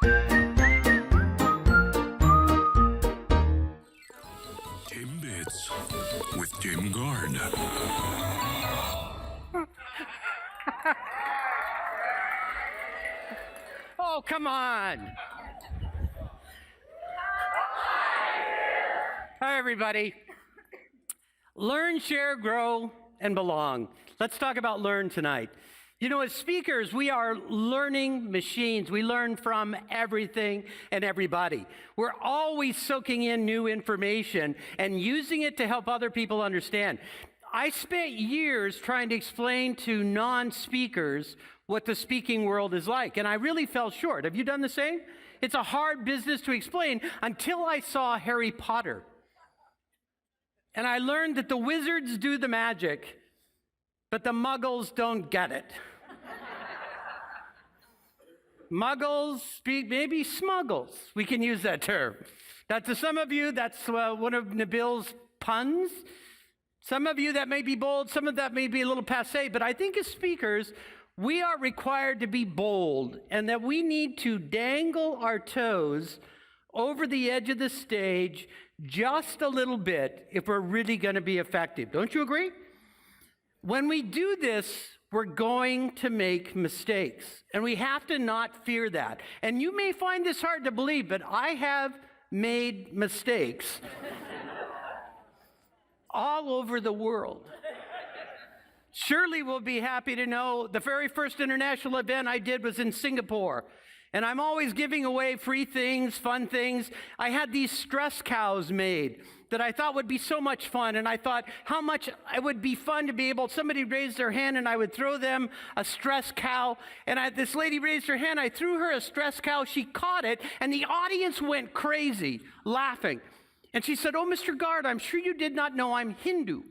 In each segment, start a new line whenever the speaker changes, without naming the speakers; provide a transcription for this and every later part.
Timbits with Tim Gard.
Oh, come on. Hi, everybody. Learn, share, grow, and belong. Let's talk about learn tonight. You know, as speakers, we are learning machines. We learn from everything and everybody. We're always soaking in new information and using it to help other people understand. I spent years trying to explain to non-speakers what the speaking world is like, and I really fell short. Have you done the same? It's a hard business to explain until I saw Harry Potter. And I learned that the wizards do the magic, but the muggles don't get it. Muggles speak, maybe smuggles. We can use that term. Now, to some of you, that's one of Nabil's puns. Some of you, that may be bold. Some of that may be a little passé. But I think as speakers, we are required to be bold, and that we need to dangle our toes over the edge of the stage just a little bit if we're really going to be effective. Don't you agree? When we do this, we're going to make mistakes, and we have to not fear that. And you may find this hard to believe, but I have made mistakes all over the world. Shirley will be happy to know the very first international event I did was in Singapore. And I'm always giving away free things, fun things. I had these stress cows made that I thought would be so much fun. And I thought how much it would be fun to be able, somebody raised their hand and I would throw them a stress cow. And this lady raised her hand, I threw her a stress cow, she caught it, and the audience went crazy, laughing. And she said, "Oh, Mr. Gard, I'm sure you did not know I'm Hindu."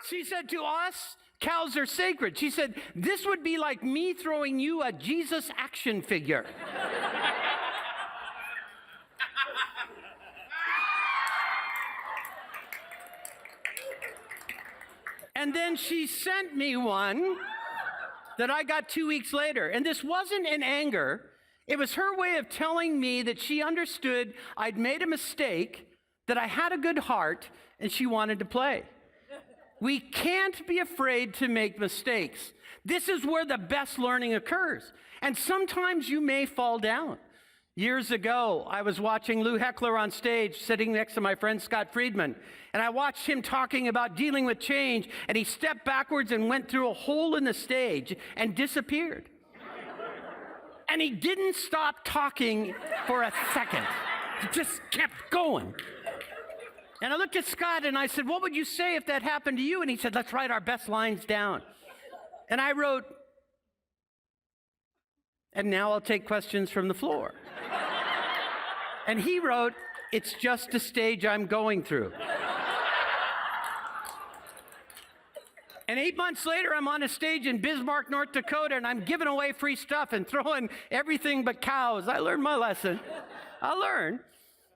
She said, "To us, cows are sacred." She said, "This would be like me throwing you a Jesus action figure." And then she sent me one that I got 2 weeks later. And this wasn't in anger. It was her way of telling me that she understood I'd made a mistake, that I had a good heart, and she wanted to play. We can't be afraid to make mistakes. This is where the best learning occurs. And sometimes you may fall down. Years ago, I was watching Lou Heckler on stage, sitting next to my friend Scott Friedman. And I watched him talking about dealing with change. And he stepped backwards and went through a hole in the stage and disappeared. And he didn't stop talking for a second. He just kept going. And I looked at Scott and I said, "What would you say if that happened to you?" And he said, "Let's write our best lines down." And I wrote, "And now I'll take questions from the floor." And he wrote, "It's just a stage I'm going through." And 8 months later, I'm on a stage in Bismarck, North Dakota, and I'm giving away free stuff and throwing everything but cows. I learned my lesson. I learned.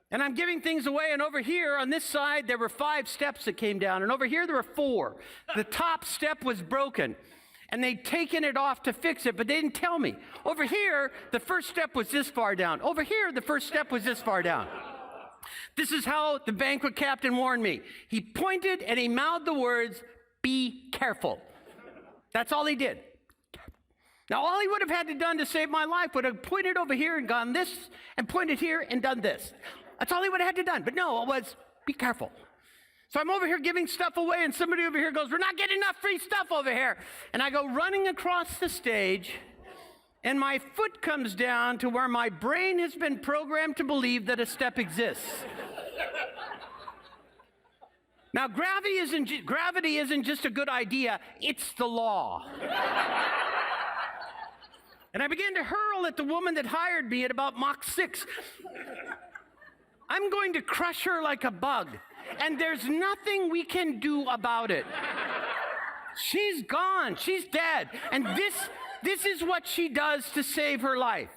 And I'm giving things away, and over here on this side, there were 5 steps that came down, and over here there were 4. The top step was broken, and they'd taken it off to fix it, but they didn't tell me. Over here, the first step was this far down. Over here, the first step was this far down. This is how the banquet captain warned me. He pointed and he mouthed the words, "Be careful." That's all he did. Now, all he would have had to done to save my life would have pointed over here and gone this, and pointed here and done this. That's all he would have had to done. But no, it was, "Be careful." So I'm over here giving stuff away, and somebody over here goes, "We're not getting enough free stuff over here." And I go running across the stage, and my foot comes down to where my brain has been programmed to believe that a step exists. Now, gravity isn't just a good idea, it's the law. And I began to hurl at the woman that hired me at about Mach 6. I'm going to crush her like a bug, and there's nothing we can do about it. She's gone, she's dead, and this is what she does to save her life.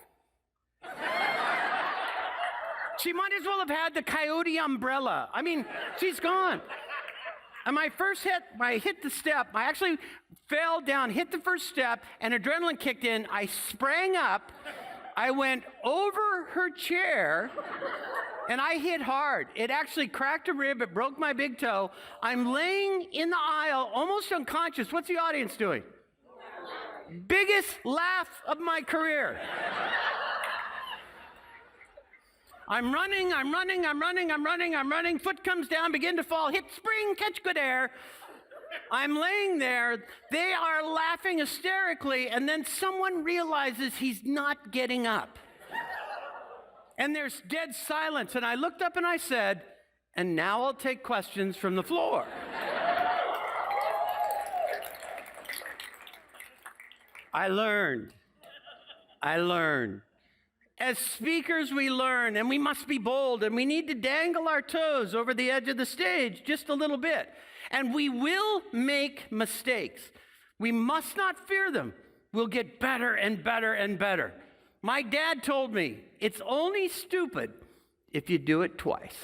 She might as well have had the coyote umbrella. I mean, she's gone. And my first hit, I hit the step. I actually fell down, hit the first step, and adrenaline kicked in. I sprang up. I went over her chair, and I hit hard. It actually cracked a rib. It broke my big toe. I'm laying in the aisle, almost unconscious. What's the audience doing? Biggest laugh of my career. I'm running. Foot comes down, begin to fall, hit spring, catch good air. I'm laying there. They are laughing hysterically, and then someone realizes he's not getting up. And there's dead silence, and I looked up and I said, and now I'll take questions from the floor. I learned. As speakers, we learn, and we must be bold, and we need to dangle our toes over the edge of the stage just a little bit. And we will make mistakes. We must not fear them. We'll get better and better and better. My dad told me, it's only stupid if you do it twice.